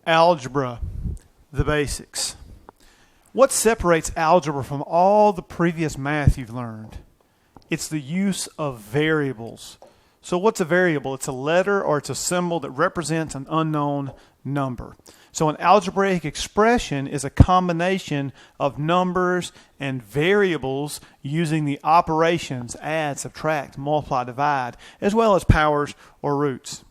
Algebra The Basics. What separates algebra from all the previous math you've learned? It's the use of variables. So what's a variable? It's a letter or it's a symbol that represents an unknown number. So an algebraic expression is a combination of numbers and variables using the operations add, subtract, multiply, divide, as well as powers or roots.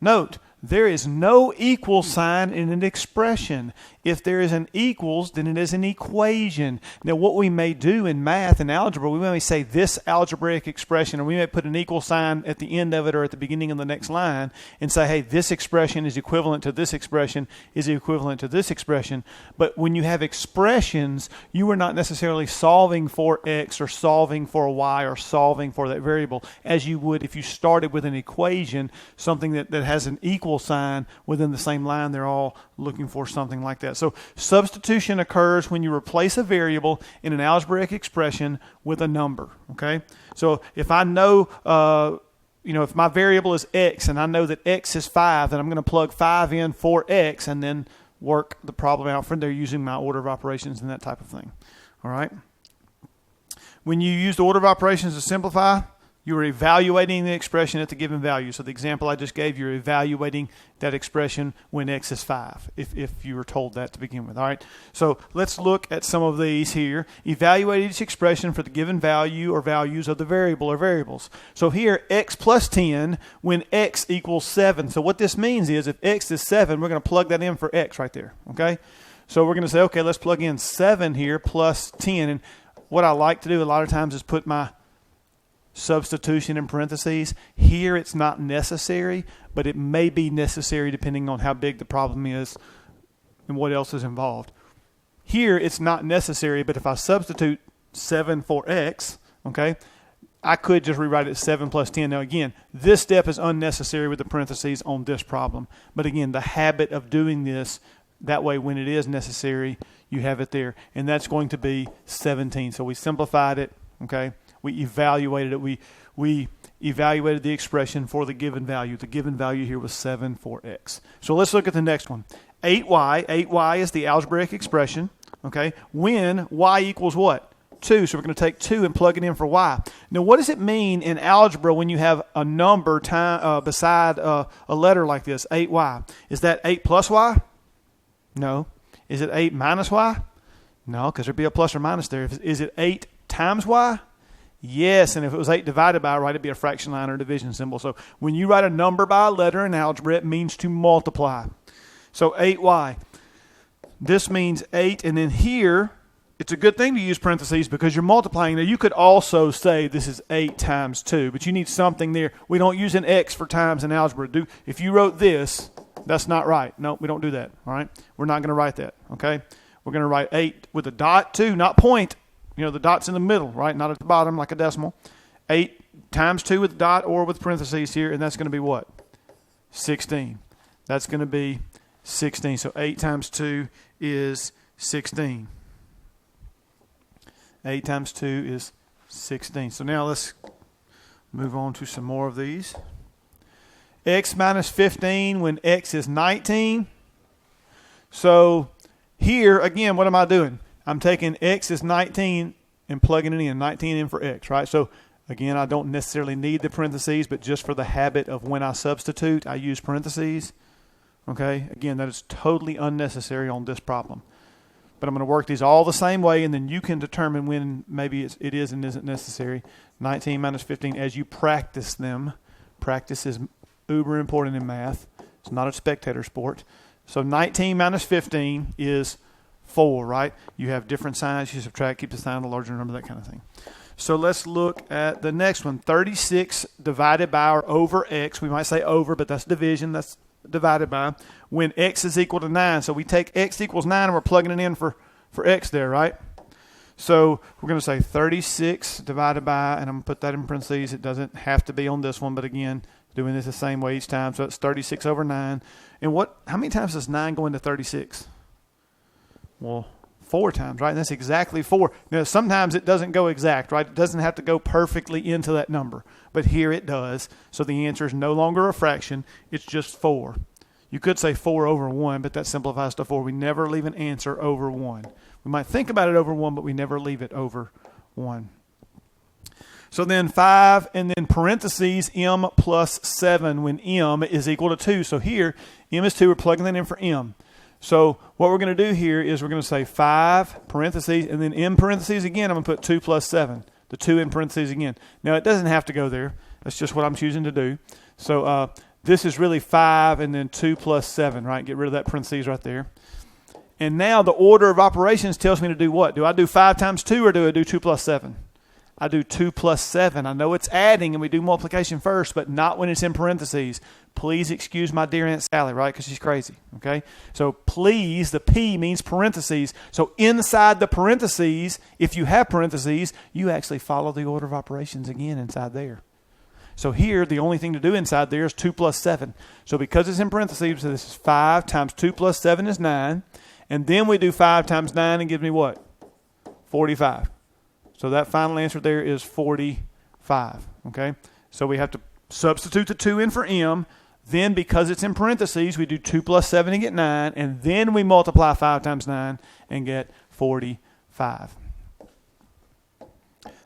Note, there is no equal sign in an expression. If there is an equals, then it is an equation. Now, what we may do in math and algebra, we may say this algebraic expression, or we may put an equal sign at the end of it or at the beginning of the next line and say, hey, this expression is equivalent to this expression, is equivalent to this expression. But when you have expressions, you are not necessarily solving for x or solving for y or solving for that variable as you would if you started with an equation, something that has an equal sign within the same line. They're all looking for something like that. So substitution occurs when you replace a variable in an algebraic expression with a number. Okay. So if I know, if my variable is x and I know that x is 5, then I'm going to plug 5 in for x and then work the problem out from there using my order of operations and that type of thing. All right. When you use the order of operations to simplify, you are evaluating the expression at the given value. So the example I just gave, you're evaluating that expression when x is 5, if you were told that to begin with. All right. So let's look at some of these here. Evaluate each expression for the given value or values of the variable or variables. So here, x plus 10 when x equals 7. So what this means is if x is 7, we're going to plug that in for x right there. Okay. So we're going to say, okay, let's plug in 7 here plus 10. And what I like to do a lot of times is put my substitution in parentheses. Here it's not necessary, but it may be necessary depending on how big the problem is and what else is involved. Here it's not necessary, but if I substitute 7 for x, okay, I could just rewrite it 7 plus 10. Now again, this step is unnecessary with the parentheses on this problem. But again, the habit of doing this, that way when it is necessary, you have it there. And that's going to be 17. So we simplified it, okay. We evaluated it. We evaluated the expression for the given value. The given value here was 7 for x. So let's look at the next one. 8y. 8y is the algebraic expression. Okay. When y equals what? 2. So we're going to take 2 and plug it in for y. Now, what does it mean in algebra when you have a number beside a letter like this? 8y. Is that 8 plus y? No. Is it 8 minus y? No, because there'd be a plus or minus there. Is it 8 times y? Yes, and if it was 8 divided by, right, it'd be a fraction line or division symbol. So when you write a number by a letter in algebra, it means to multiply. So 8y. This means 8, and then here, it's a good thing to use parentheses because you're multiplying. Now, you could also say this is 8 times 2, but you need something there. We don't use an x for times in algebra. If you wrote this, that's not right. No, we don't do that, all right? We're not going to write that, okay? We're going to write 8 with a dot, 2, not point. You know, the dot's in the middle, right? Not at the bottom like a decimal. 8 times 2 with a dot or with parentheses here, and that's going to be what? 16. That's going to be 16. So 8 times 2 is 16. 8 times 2 is 16. So now let's move on to some more of these. X minus 15 when x is 19. So here, again, what am I doing? I'm taking x is 19 and plugging it in, 19 in for x, right? So, again, I don't necessarily need the parentheses, but just for the habit of when I substitute, I use parentheses. Okay? Again, that is totally unnecessary on this problem. But I'm going to work these all the same way, and then you can determine when maybe it is and isn't necessary. 19 minus 15, as you practice them. Practice is uber important in math. It's not a spectator sport. So 19 minus 15 is 4, right? You have different signs. You subtract, keep the sign of a larger number, that kind of thing. So let's look at the next one. 36 divided by or over x. We might say over, but that's division. That's divided by when x is equal to 9. So we take x equals 9 and we're plugging it in for x there, right? So we're going to say 36 divided by, and I'm going to put that in parentheses. It doesn't have to be on this one, but again, doing this the same way each time. So it's 36 over 9. And how many times does 9 go into 36? Well, 4 times, right? And that's exactly 4. Now, sometimes it doesn't go exact, right? It doesn't have to go perfectly into that number. But here it does. So the answer is no longer a fraction. It's just 4. You could say 4 over 1, but that simplifies to 4. We never leave an answer over 1. We might think about it over 1, but we never leave it over 1. So then 5 and then parentheses m plus 7 when m is equal to 2. So here, m is 2. We're plugging that in for m. So what we're going to do here is we're going to say 5 parentheses and then in parentheses again, I'm going to put 2 plus 7. The 2 in parentheses again. Now it doesn't have to go there. That's just what I'm choosing to do. So this is really 5 and then 2 plus 7, right? Get rid of that parentheses right there. And now the order of operations tells me to do what? Do I do 5 times 2 or do I do 2 plus 7? I do 2 plus 7. I know it's adding and we do multiplication first, but not when it's in parentheses. Please excuse my dear Aunt Sally, right? Because she's crazy, okay? So please, the P means parentheses. So inside the parentheses, if you have parentheses, you actually follow the order of operations again inside there. So here, the only thing to do inside there is 2 plus 7. So because it's in parentheses, so this is 5 times 2 plus 7 is 9. And then we do 5 times 9 and gives me what? 45. So that final answer there is 45, okay? So we have to substitute the 2 in for m. Then because it's in parentheses, we do 2 plus 7 and get 9. And then we multiply 5 times 9 and get 45.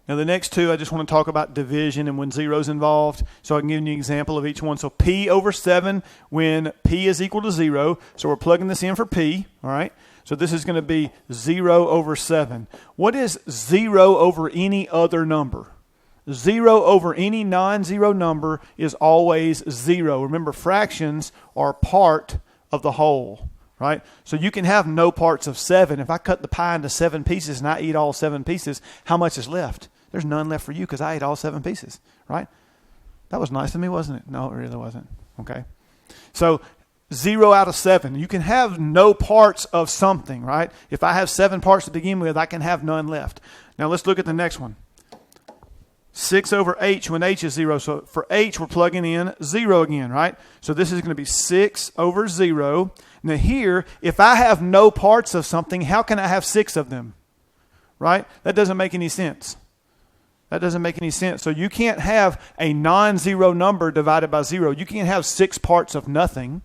Now the next two, I just want to talk about division and when zero's involved. So I can give you an example of each one. So p over 7 when p is equal to 0. So we're plugging this in for p, all right? So this is going to be 0 over 7. What is 0 over any other number? 0 over any non-zero number is always 0. Remember, fractions are part of the whole, right? So you can have no parts of 7. If I cut the pie into 7 pieces and I eat all 7 pieces, how much is left? There's none left for you because I ate all 7 pieces, right? That was nice of me, wasn't it? No, it really wasn't. Okay. So 0 out of 7. You can have no parts of something, right? If I have 7 parts to begin with, I can have none left. Now let's look at the next one. 6 over h when h is 0. So for h, we're plugging in 0 again, right? So this is going to be 6 over 0. Now here, if I have no parts of something, how can I have 6 of them? Right? That doesn't make any sense. That doesn't make any sense. So you can't have a non-zero number divided by 0. You can't have 6 parts of nothing.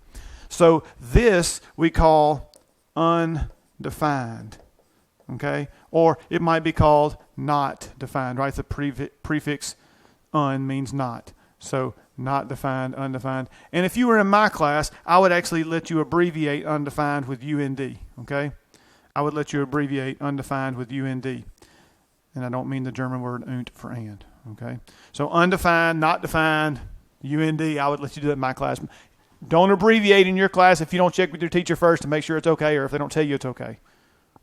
So this we call undefined, okay? Or it might be called not defined, right? The prefix un means not. So not defined, undefined. And if you were in my class, I would actually let you abbreviate undefined with UND, okay? I would let you abbreviate undefined with UND. And I don't mean the German word und for and, okay? So undefined, not defined, UND, I would let you do that in my class. Don't abbreviate in your class if you don't check with your teacher first to make sure it's okay, or if they don't tell you it's okay.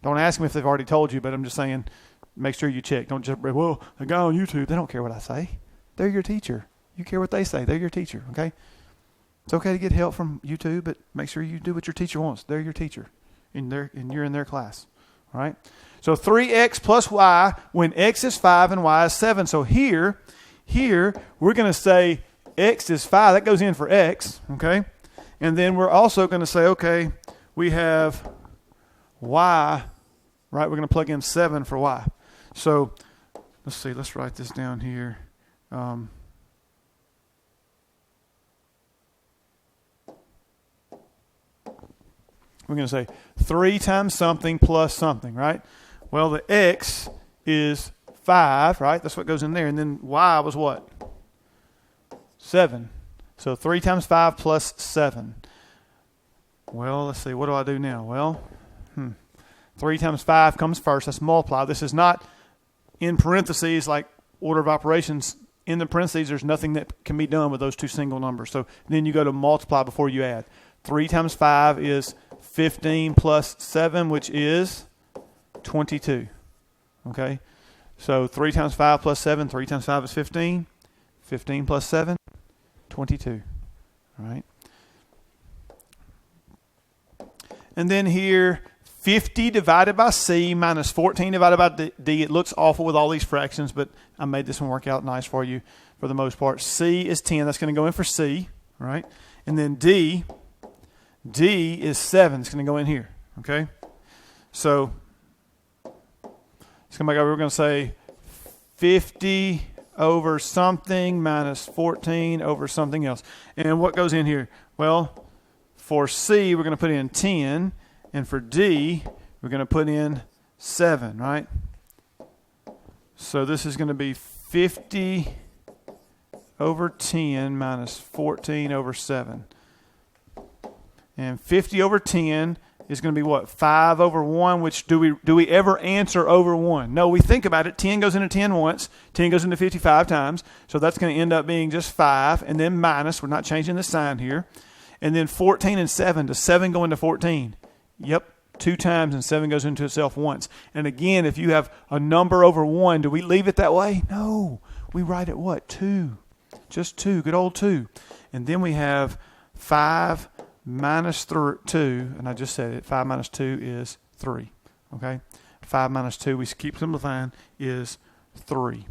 Don't ask them if they've already told you, but I'm just saying, make sure you check. Don't just, well, the guy on YouTube, they don't care what I say. They're your teacher. You care what they say. They're your teacher, okay? It's okay to get help from YouTube, but make sure you do what your teacher wants. They're your teacher, and you're in their class, all right? So 3x plus y when x is 5 and y is 7. So here we're going to say x is 5. That goes in for x, okay? And then we're also going to say, okay, we have y, right? We're going to plug in 7 for y. So let's see. Let's write this down here. We're going to say 3 times something plus something, right? Well, the x is 5, right? That's what goes in there. And then y was what? 7. So 3 times 5 plus 7. Well, let's see. What do I do now? Well, 3 times 5 comes first. Let's multiply. This is not in parentheses like order of operations. In the parentheses, there's nothing that can be done with those two single numbers. So then you go to multiply before you add. 3 times 5 is 15 plus 7, which is 22. Okay? So 3 times 5 plus 7, 3 times 5 is 15. 15 plus 7, 22. All right? And then here, 50 divided by C minus 14 divided by D. It looks awful with all these fractions, but I made this one work out nice for you for the most part. C is 10. That's going to go in for C. All right? And then D is 7. It's going to go in here. Okay? So it's going to make we're going to say 50 over something minus 14 over something else. And what goes in here? Well, For C, we're going to put in 10. And for D, we're going to put in 7, right? So this is going to be 50 over 10 minus 14 over 7. And 50 over 10 is going to be what? 5 over 1, which do we ever answer over 1? No, we think about it. 10 goes into 10 once. 10 goes into 55 times. So that's going to end up being just 5. And then minus. We're not changing the sign here. And then 14 and 7. Does 7 go into 14? Yep. 2 times, and 7 goes into itself once. And again, if you have a number over 1, do we leave it that way? No. We write it what? 2. Just 2. Good old 2. And then we have 5 minus 2, and I just said it. 5 minus 2 is 3. Okay? 5 minus 2, we keep simplifying, is 3.